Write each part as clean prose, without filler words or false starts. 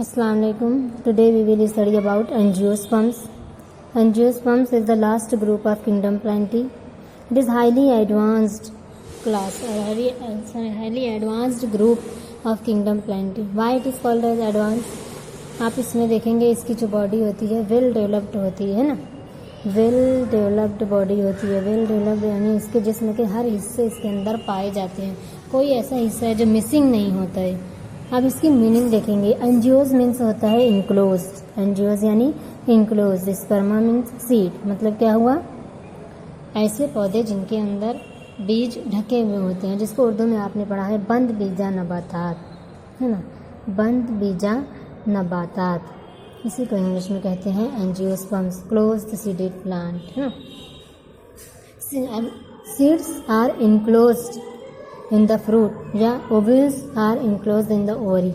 Assalamu alaikum. Today we will study about angiosperms. Angiosperms is the last group of kingdom Plantae. It is highly advanced class or highly advanced group of kingdom Plantae. Why it is called as advanced? आप इसमें देखेंगे इसकी जो body होती है well developed होती है ना, वेल डेवलप्ड बॉडी होती है। वेल डेवलप्ड यानी इसके जिस्म के हर हिस्से इसके अंदर पाए जाते हैं, कोई ऐसा हिस्सा है जो मिसिंग नहीं होता है। अब इसकी मीनिंग देखेंगे। एंजियोज मीन्स होता है इनक्लोज, एंजियोज यानी इनक्लोज। स्पर्मा मीन्स सीड, मतलब क्या हुआ, ऐसे पौधे जिनके अंदर बीज ढके हुए होते हैं, जिसको उर्दू में आपने पढ़ा है बंद बीजा नबातात, है ना, बंद बीजा नबातात। इसी को इंग्लिश में कहते हैं angiosperms, close the seeded plant, है ना। Seeds are enclosed in the fruit या ovules are enclosed in the ovary.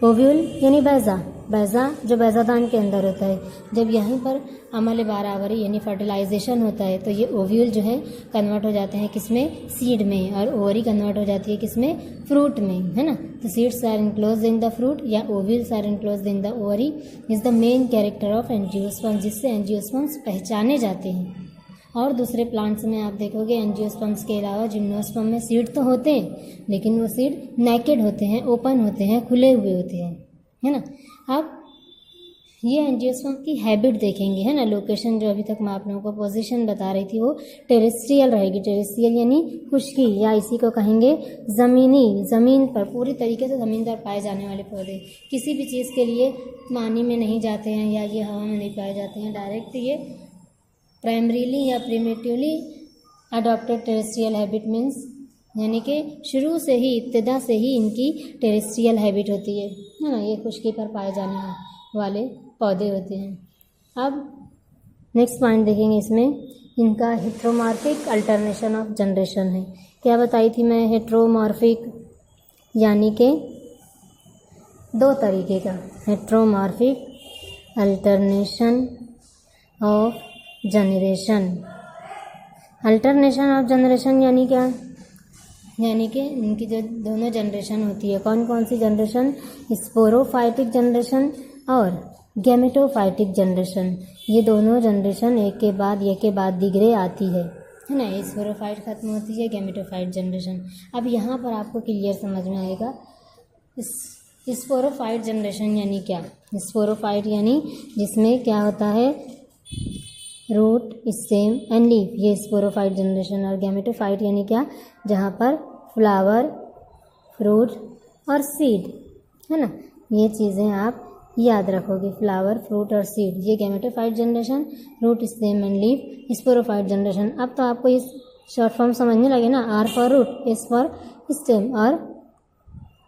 Ovule यानी बैजा, बैजा जो बैजादान के अंदर होता है। जब यहाँ पर अमल बारावरी यानी फर्टिलाइजेशन होता है तो ये ओव्यूल जो है कन्वर्ट हो जाते हैं किसमें, सीड में, और ओवरी कन्वर्ट हो जाती है किसमें, फ्रूट में, है ना। तो seeds are enclosed in the fruit या ovules are enclosed in the ovary is the main character of angiosperms, जिससे एंजियोस्पर्म्स पहचाने जाते हैं। और दूसरे प्लांट्स में आप देखोगे एंजियोस्पर्म्स के अलावा जिम्नोस्पर्म में सीड तो होते हैं, लेकिन वो सीड नेकेड होते हैं, ओपन होते हैं, खुले हुए होते हैं, है ना। अब ये एंजियोस्पर्म की हैबिट देखेंगे, है ना। लोकेशन जो अभी तक मैं आप लोगों को पोजीशन बता रही थी वो टेरेस्ट्रियल रहेगी। टेरेस्ट्रियल यानी खुश्की, या इसी को कहेंगे ज़मीनी, ज़मीन पर, पूरी तरीके से ज़मीन पर पाए जाने वाले पौधे। किसी भी चीज़ के लिए पानी में नहीं जाते हैं या ये हवा में नहीं पाए जाते हैं, डायरेक्ट ये प्राइमरीली या प्रिमिटिवली अडॉप्टेड टेरेस्ट्रियल हैबिट मीन्स, यानी कि शुरू से ही, इब्तिदा से ही इनकी टेरेस्ट्रियल हैबिट होती है ना। ये खुश्की पर पाए जाने वाले पौधे होते हैं। अब नेक्स्ट पॉइंट देखेंगे इसमें, इनका हेट्रोमॉर्फिक अल्टरनेशन ऑफ जनरेशन है। क्या बताई थी मैं, हेट्रोमॉर्फिक यानी कि दो तरीके का, heteromorphic alternation of generation. Alternation of generation यानी क्या, यानी कि इनकी जो दोनों जनरेशन होती है, कौन कौन सी जनरेशन, स्पोरोफाइटिक जनरेशन और गैमेटोफाइटिक जनरेशन। ये दोनों जनरेशन एक के बाद दिगरे आती है ना। स्पोरोफाइट खत्म होती है, गैमेटोफाइट जनरेशन। अब यहाँ पर आपको क्लियर समझ में आएगा स्पोरोफाइट जनरेशन यानी क्या। स्पोरोफाइट यानी जिसमें क्या होता है, रूट, स्टेम एंड लीफ, ये स्पोरोफाइट जनरेशन। और गैमेटोफाइट यानी क्या, जहाँ पर फ्लावर, फ्रूट और सीड, है ना, ये चीज़ें आप याद रखोगे, फ्लावर, फ्रूट और सीड, ये gametophyte generation, root, stem and leaf, sporophyte generation. अब तो आपको ये शॉर्ट फॉर्म समझने लगे ना, R for root, S for stem और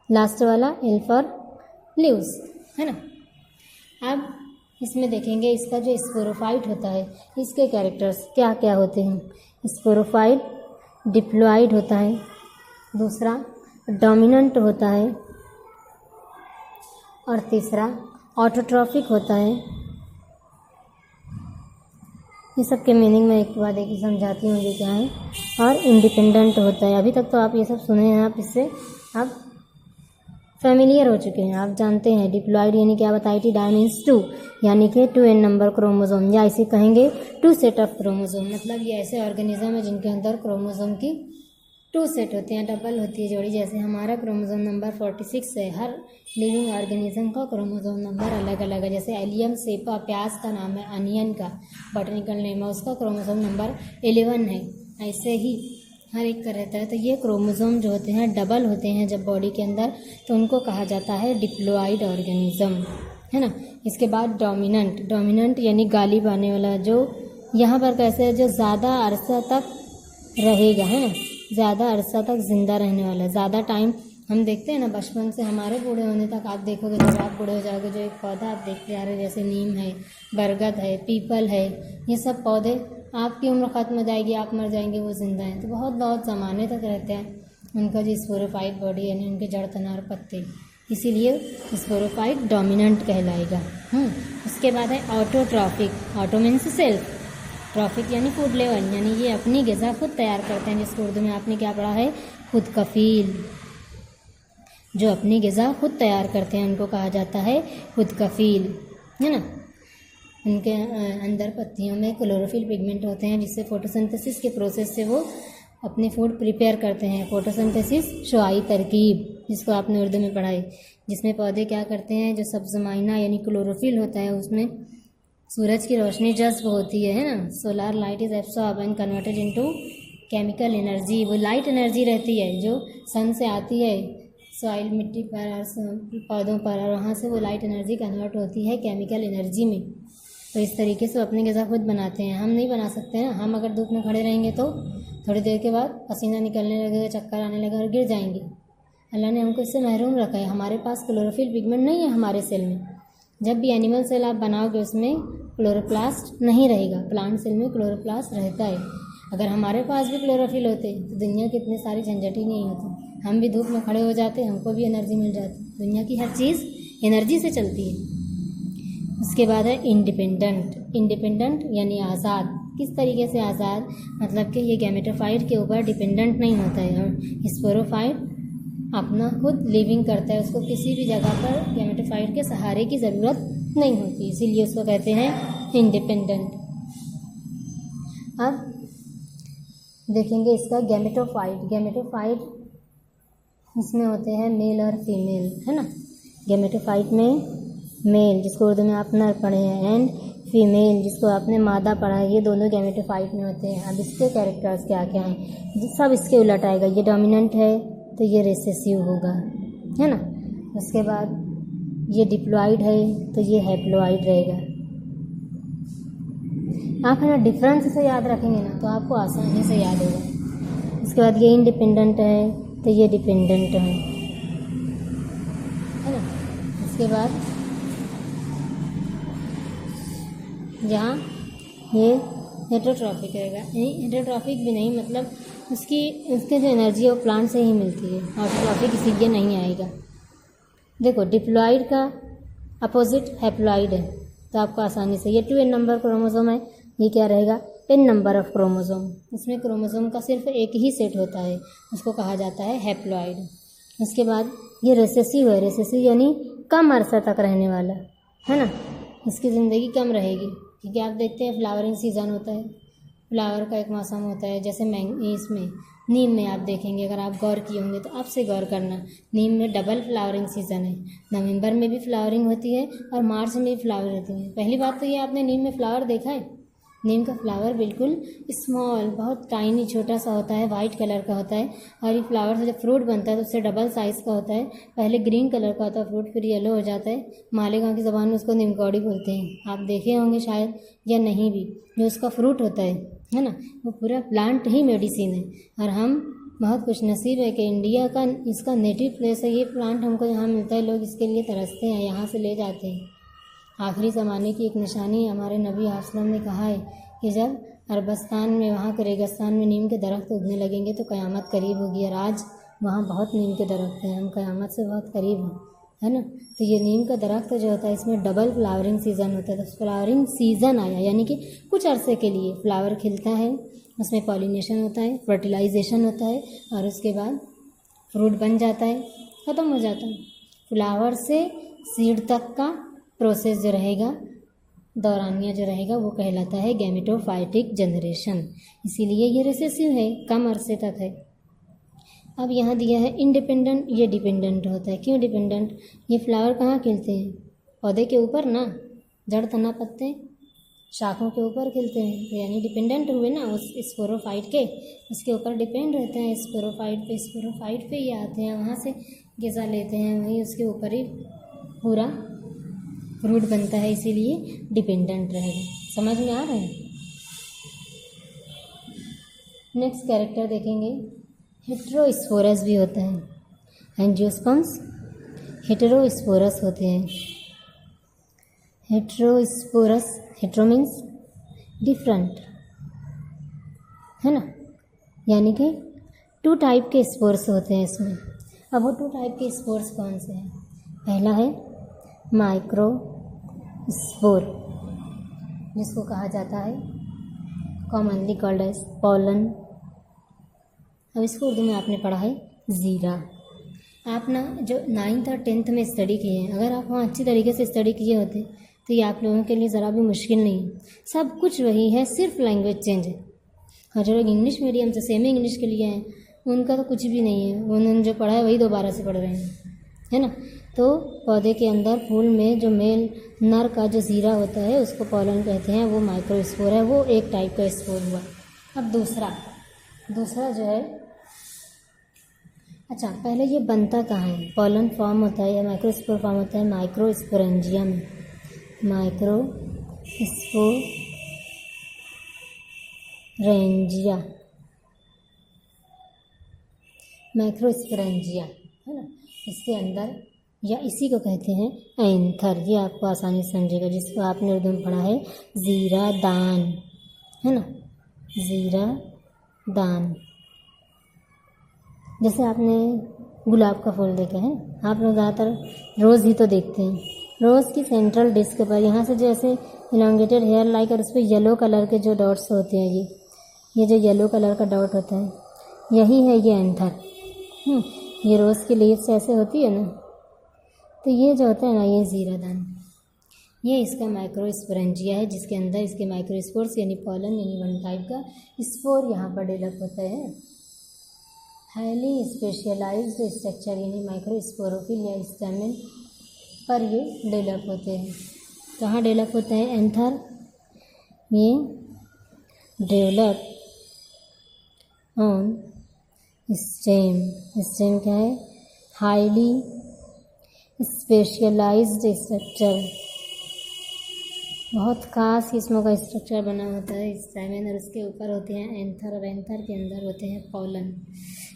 लास्ट वाला एल फॉर लीव्स, है ना। अब इसमें देखेंगे इसका जो स्पोरोफाइट होता है, इसके कैरेक्टर्स क्या क्या होते हैं। स्पोरोफाइट डिप्लॉइड होता है, दूसरा डोमिनेंट होता है, और तीसरा ऑटोट्रॉफिक होता है। ये सब के मीनिंग मैं एक बाद एक समझाती हूँ ये क्या है। और इंडिपेंडेंट होता है। अभी तक तो आप ये सब सुने हैं, आप इससे आप फेमिलियर हो चुके हैं, आप जानते हैं। डिप्लॉइड यानी क्या बताई थी, डायमीन्स 2 यानी कि 2n नंबर क्रोमोसोम, या इसे कहेंगे 2 सेट ऑफ क्रोमोसोम। मतलब ये ऐसे ऑर्गेनिज्म है जिनके अंदर क्रोमोसोम की 2 सेट होते हैं, डबल होती है जोड़ी। जैसे हमारा क्रोमोसोम नंबर 46 है, हर लिविंग ऑर्गेनिज्म का क्रोमोसोम नंबर अलग अलग है। जैसे एलियम सेपा, प्याज का नाम है, अनियन का बॉटनिकल नेम है, उसका क्रोमोसोम नंबर 11 है। ऐसे ही हर एक का रहता है। तो ये क्रोमोसोम जो होते हैं डबल होते हैं जब बॉडी के अंदर, तो उनको कहा जाता है डिप्लॉइड ऑर्गेनिज्म, है ना। इसके बाद डोमिनेंट, डोमिनेंट यानी गालिब आने वाला, जो यहाँ पर कैसे है, जो ज़्यादा अरसा तक रहेगा, है ना, ज़्यादा अरसा तक ज़िंदा रहने वाला, ज़्यादा टाइम। हम देखते हैं ना बचपन से हमारे बूढ़े होने तक, आप देखोगे जब आप बूढ़े हो जाओगे, जो एक पौधा आप देखते आ रहे हैं, जैसे नीम है, बरगद है, पीपल है, ये सब पौधे आपकी उम्र ख़त्म हो जाएगी, आप मर जाएंगे, वो जिंदा हैं, तो बहुत ज़माने तक रहते हैं। उनका जो स्पोरोफाइट बॉडी यानी उनके जड़, तना और पत्ते, इसीलिए स्पोरोफाइट डोमिनेंट कहलाएगा। उसके बाद है autotrophic. Auto means self, trophic यानी फूड लेवल, यानी ये अपनी ग़िज़ा खुद तैयार करते हैं, जिसको उर्दू में आपने क्या पढ़ा है, खुद कफील। जो अपनी ग़िज़ा खुद तैयार करते हैं उनको कहा जाता है खुद कफील, है ना। उनके अंदर पत्तियों में क्लोरोफिल पिगमेंट होते हैं जिससे फोटोसिंथेसिस के प्रोसेस से वो अपने फूड प्रिपेयर करते हैं। फोटोसिंथेसिस शुआई तरकीब, जिसको आपने उर्दू में पढ़ाई, जिसमें पौधे क्या करते हैं, जो सब्ज़माइना यानी क्लोरोफिल होता है उसमें सूरज की रोशनी जज्ब होती है ना। Solar light is absorb and converted into chemical energy. वो लाइट एनर्जी रहती है जो सन से आती है सॉइल मिट्टी पर, पौधों पर, और वहाँ से वो लाइट एनर्जी कन्वर्ट होती है केमिकल एनर्जी में। तो इस तरीके से अपनी ग़िज़ा खुद बनाते हैं। हम नहीं बना सकते ना। हम अगर धूप में खड़े रहेंगे तो थोड़ी देर के बाद पसीना निकलने लगेगा, चक्कर आने लगेगा और गिर जाएंगे। अल्लाह ने हमको इससे महरूम रखा है। हमारे पास क्लोरोफिल पिगमेंट नहीं है हमारे सेल में। जब भी एनिमल सेल आप बनाओगे उसमें क्लोरोप्लास्ट नहीं रहेगा, प्लांट सेल में क्लोरोप्लास्ट रहता है। अगर हमारे पास भी क्लोरोफिल होते तो दुनिया की इतनी सारी झंझट ही नहीं होती। हम भी धूप में खड़े हो जाते, हमको भी एनर्जी मिल जाती। दुनिया की हर चीज़ एनर्जी से चलती है। उसके बाद है इंडिपेंडेंट। इंडिपेंडेंट यानी आज़ाद। किस तरीके से आज़ाद, मतलब कि ये गैमेटोफाइट के ऊपर डिपेंडेंट नहीं होता है और स्पोरोफाइट अपना खुद लिविंग करता है। उसको किसी भी जगह पर गैमेटोफाइट के सहारे की ज़रूरत नहीं होती, इसीलिए उसको कहते हैं इंडिपेंडेंट। अब देखेंगे इसका गैमेटोफाइट। गैमेटोफाइट इसमें होते हैं मेल और फीमेल, है ना। गैमेटोफाइट में मेल, जिसको उर्दू में आप नर पढ़े हैं, एंड फीमेल, जिसको आपने मादा पढ़ा है, ये दोनों गैमेटोफाइट में होते हैं। अब इसके कैरेक्टर्स क्या क्या हैं, सब इसके उलट आएगा। ये डोमिनेंट है तो ये रिसेसिव होगा, है ना। उसके बाद ये डिप्लॉइड है तो ये हैप्लॉइड रहेगा। आप है ना डिफरेंस से याद रखेंगे ना तो आपको आसानी से याद होगा। उसके बाद ये इंडिपेंडेंट है तो ये डिपेंडेंट है ना। उसके बाद जहाँ ये हेटेरोट्रॉफिक रहेगा, हेटेरोट्रॉफिक भी नहीं, मतलब उसके जो एनर्जी है वो प्लांट से ही मिलती है। ऑटोट्रॉफिक इसीलिए नहीं आएगा। देखो डिप्लॉइड का अपोजिट हैप्लॉइड है, तो आपको आसानी से, ये 2n नंबर क्रोमोसोम है, ये क्या रहेगा, n नंबर ऑफ क्रोमोसोम। इसमें क्रोमोसोम का सिर्फ एक ही सेट होता है, उसको कहा जाता है हैप्लॉइड। उसके बाद ये रिसेसिव है। रिसेसिव यानी कम अरसा तक रहने वाला, है ना। इसकी ज़िंदगी कम रहेगी, क्योंकि आप देखते हैं फ्लावरिंग सीज़न होता है, फ्लावर का एक मौसम होता है। जैसे इसमें नीम में आप देखेंगे, अगर आप गौर किए होंगे तो आपसे गौर करना, नीम में डबल फ्लावरिंग सीज़न है। नवंबर में भी फ्लावरिंग होती है और मार्च में भी फ्लावर होती है। पहली बात तो ये, आपने नीम में फ्लावर देखा है? नीम का फ्लावर बिल्कुल स्मॉल, बहुत टाइनी, छोटा सा होता है, वाइट कलर का होता है। और ये फ्लावर से जब फ्रूट बनता है तो उससे डबल साइज़ का होता है। पहले ग्रीन कलर का होता है फ्रूट, फिर येलो हो जाता है। मालेगांव की ज़बान में उसको निमकौड़ी बोलते हैं। आप देखे होंगे शायद या नहीं भी। जो उसका फ्रूट होता है ना, वो पूरा प्लांट ही मेडिसिन है। और हम बहुत खुशनसीब है कि इंडिया का इसका नेटिव प्लेस है। ये प्लांट हमको यहाँ मिलता है, लोग इसके लिए तरसते हैं, यहाँ से ले जाते हैं। आखिरी ज़माने की एक निशानी हमारे नबी आसलम ने कहा है कि जब अरबस्तान में, वहाँ के रेगिस्तान में नीम के दरख्त उगने लगेंगे तो क़यामत करीब होगी। और आज वहाँ बहुत नीम के दरख्त हैं, हम क़यामत से बहुत करीब हैं, है ना। तो ये नीम का दरख्त जो होता है इसमें डबल फ्लावरिंग सीज़न होता है। तो फ्लावरिंग सीज़न आया यानी कि कुछ अरसे के लिए फ्लावर खिलता है, उसमें पॉलिनेशन होता है, फर्टिलाइजेशन होता है, और उसके बाद फ्रूट बन जाता है, ख़त्म हो जाता है। फ्लावर से सीड तक का प्रोसेस जो रहेगा, दौरानिया जो रहेगा, वो कहलाता है गैमेटोफाइटिक जनरेशन। इसीलिए ये रिसेसिव है, कम अरसे तक है। अब यहाँ दिया है इंडिपेंडेंट, ये डिपेंडेंट होता है। क्यों डिपेंडेंट? ये फ्लावर कहाँ खिलते हैं? पौधे के ऊपर ना, जड़ तना पत्ते शाखों के ऊपर खिलते हैं, तो यानी डिपेंडेंट हुए ना उस स्पोरोफाइट के, उसके ऊपर डिपेंड रहते हैं स्पोरोफाइट पे ये आते हैं, वहाँ से ग़िज़ा लेते हैं, वहीं उसके ऊपर ही पूरा फ्रूट बनता है, इसीलिए डिपेंडेंट रहेगा। समझ में आ रहा है? नेक्स्ट कैरेक्टर देखेंगे, हेटेरोस्पोरस भी होता है। एंजियोस्पर्म्स हेटेरोस्पोरस होते हैं। हेटेरोस्पोरस, हेटेरो मीन्स डिफरेंट, है ना, यानी कि 2 टाइप के स्पोर्स होते हैं इसमें। अब वो 2 टाइप के स्पोर्स कौन से हैं? पहला है माइक्रोस्पोर, जिसको कहा जाता है कॉमनली कॉल्ड एज पॉलन। अब इसको उर्दू में आपने पढ़ा है ज़ीरा। आप ना जो 9th और 10th में स्टडी किए हैं, अगर आप वहाँ अच्छी तरीके से स्टडी किए होते तो ये आप लोगों के लिए ज़रा भी मुश्किल नहीं है। सब कुछ वही है, सिर्फ लैंग्वेज चेंज है। और जो लोग इंग्लिश मीडियम से सेमी इंग्लिश के लिए हैं उनका तो कुछ भी नहीं है, उन्होंने जो पढ़ा है वही दोबारा से पढ़ रहे हैं, है ना। तो पौधे के अंदर फूल में जो मेल नर का जो ज़ीरा होता है उसको पॉलन कहते हैं, वो माइक्रोस्पोर है, वो एक टाइप का स्पोर हुआ। अब दूसरा जो है, अच्छा पहले ये बनता कहाँ है, पॉलन फॉर्म होता है या माइक्रोस्पोर फॉर्म होता है माइक्रोस्पोरेंजिया में, माइक्रोस्पोरेंजिया है ना, इसके अंदर, या इसी को कहते हैं एंथर। ये आपको आसानी से समझेगा, जिसको आपने उर्दू में पढ़ा है ज़ीरा दान, है ना, ज़ीरा दान। जैसे आपने गुलाब का फूल देखा है, आप लोग ज़्यादातर रोज़ ही तो देखते हैं। रोज़ की सेंट्रल डिस्क पर यहाँ से जैसे इलांगेटेड हेयर लाइक और उस पर येलो कलर के जो डॉट्स होते हैं, ये जो येलो कलर का डॉट होता है, यही है ये एंथर। ये रोज़ की लीव्स ऐसे होती है ना, तो ये जो होता है ना, ये ज़ीरादान, ये इसका माइक्रोस्पोरेंजिया है, जिसके अंदर इसके माइक्रोस्पोर्स यानी पॉलन यानी वन टाइप का स्पोर यहाँ पर डेवलप होता है। हाईली स्पेशलाइज्ड स्ट्रक्चर यानी माइक्रोस्पोरोफिल या स्टैमेन पर ये डेवलप होते हैं। कहाँ डेवलप होते हैं एंथर, ये डेवलप ऑन स्टेम क्या है, हाईली स्पेशलाइज्ड स्ट्रक्चर, बहुत ख़ास किस्मों का स्ट्रक्चर बना होता है स्टैमेन, और उसके ऊपर होते हैं एंथर, और एंथर के अंदर होते हैं पॉलन।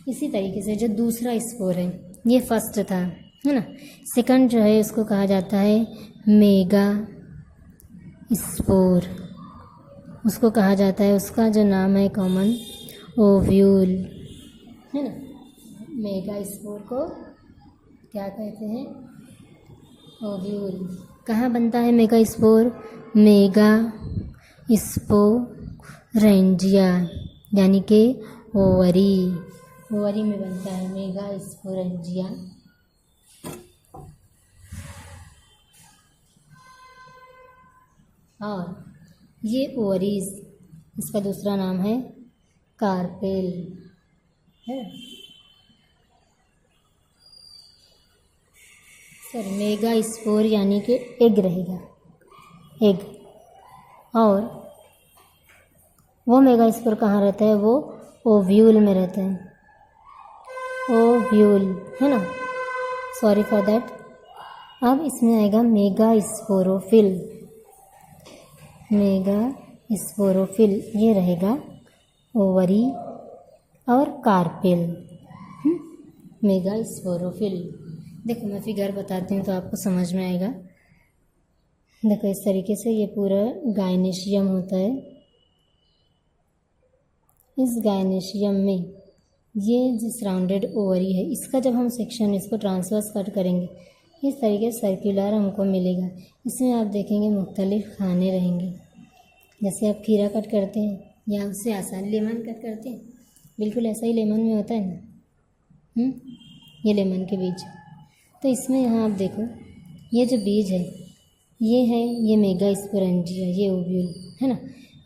इसी तरीके से जो दूसरा स्पोर है, ये फर्स्ट था, है ना। सेकंड जो है उसको कहा जाता है मेगा स्पोर, उसको कहा जाता है, उसका जो नाम है कॉमन ओव्यूल, है ना। मेगा स्पोर को क्या कहते हैं, ओव्यूल। कहाँ बनता है मेगा स्पोर, मेगा स्पोरेंजिया यानी कि ओवरी में बनता है मेगा स्पोरेंजिया। और ये ओवरीज, इसका दूसरा नाम है कार्पेल, है। सर मेगा स्पोर यानी कि एग रहेगा, एग। और वो मेगा स्पोर कहाँ रहता है, वो ओव्यूल में रहता है, ओव्यूल, है ना, सॉरी फॉर दैट। अब इसमें आएगा मेगा स्पोरोफिल, मेगा स्पोरोफिल ये रहेगा ओवरी और कार्पेल, मेगा स्पोरोफिल। देखो मैं फिगर बताती हूँ तो आपको समझ में आएगा। देखो इस तरीके से ये पूरा गायनेशियम होता है। इस गायनेशियम में ये जो सराउंडेड ओवरी है, इसका जब हम सेक्शन इसको ट्रांसवर्स कट करेंगे, इस तरीके से सर्कुलर हमको मिलेगा। इसमें आप देखेंगे मुख्तलिफ खाने रहेंगे, जैसे आप खीरा कट करते हैं या उससे आसान लेमन कट करते हैं, बिल्कुल ऐसा ही लेमन में होता है ना, ये लेमन के बीज। तो इसमें यहाँ आप देखो, ये जो बीज है ये है, ये मेगा स्पोरेंजिया, ये ओव्यूल, है ना।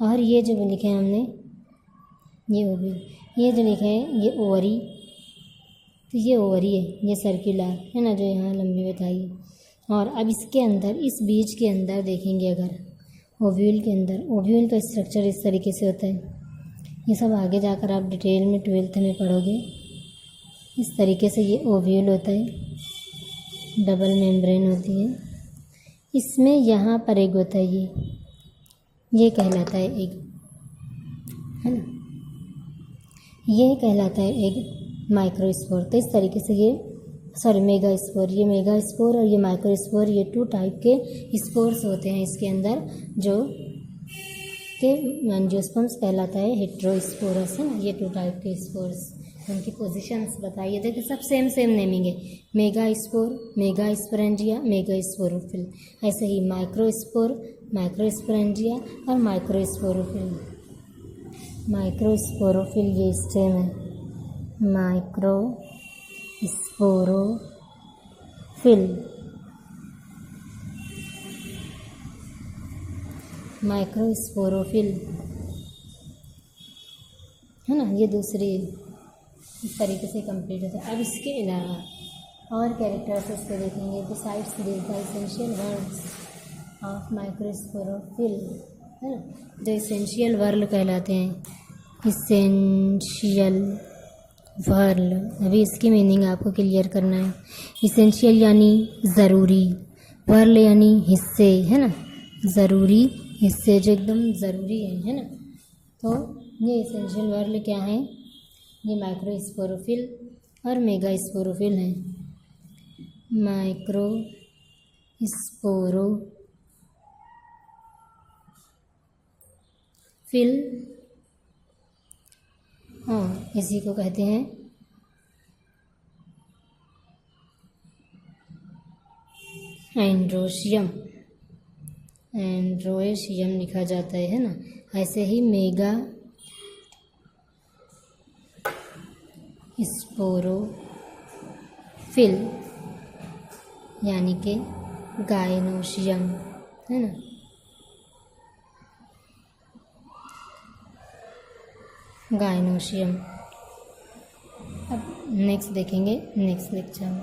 और ये जो लिखे हैं हमने, ये ओव्यूल, ये जो लिखे हैं ये ओवरी, तो ये ओवरी है, ये सर्कुलर है ना, जो यहाँ लंबी बताई है। और अब इसके अंदर, इस बीज के अंदर देखेंगे अगर ओव्यूल के अंदर, ओव्यूल का स्ट्रक्चर इस तरीके से होता है। ये सब आगे जाकर आप डिटेल में 12th में पढ़ोगे। इस तरीके से ये ओव्यूल होता है, डबल मेम्ब्रेन होती है। इसमें यहाँ पर एग होता है, ये कहलाता है एग, है ना, ये कहलाता है एग माइक्रोस्पोर। तो इस तरीके से ये मेगा स्पोर, ये मेगा स्पोर और ये माइक्रोस्पोर, ये 2 टाइप के स्पोर्स होते हैं इसके अंदर, जो के एंजियोस्पर्म्स कहलाता है हेटेरोस्पोरस, है ना। ये 2 टाइप के स्पोर्स, उनकी पोजीशंस बताइए। देखिए सब सेम नेमिंग है, mega spore, mega sporangia, mega sporophyll. ऐसे ही माइक्रोस्पोर, माइक्रोस्पोरेंजिया और माइक्रोस्पोरोफिल। माइक्रोस्पोरोफिल ये स्टेम है, माइक्रोस्पोरोफिल स्पोरोफिल, माइक्रोस्पोरोफिल, है ना। ये दूसरी इस तरीके से कंप्लीट होता है। अब इसके अलावा और कैरेक्टर्स इसके देखेंगे। Besides this the essential words of microsporophyll, है ना, जो एसेंशियल वर्ड कहलाते हैं। इसेंशियल वर्ड, अभी इसकी मीनिंग आपको क्लियर करना है। इसेंशियल यानी ज़रूरी, वर्ड यानी हिस्से, है ना, ज़रूरी हिस्से जो एकदम ज़रूरी है ना। तो ये एसेंशियल वर्ड क्या है? ये माइक्रोस्पोरोफिल और मेगास्पोरोफिल हैं। माइक्रोस्पोरोफिल, हाँ, इसी को कहते हैं एंड्रोशियम, एंड्रोशियम लिखा जाता है ना। ऐसे ही मेगा स्पोरोफिल यानी कि गायनोशियम, है ना। गायनोशियम। अब नेक्स्ट देखेंगे नेक्स्ट लेक्चर में।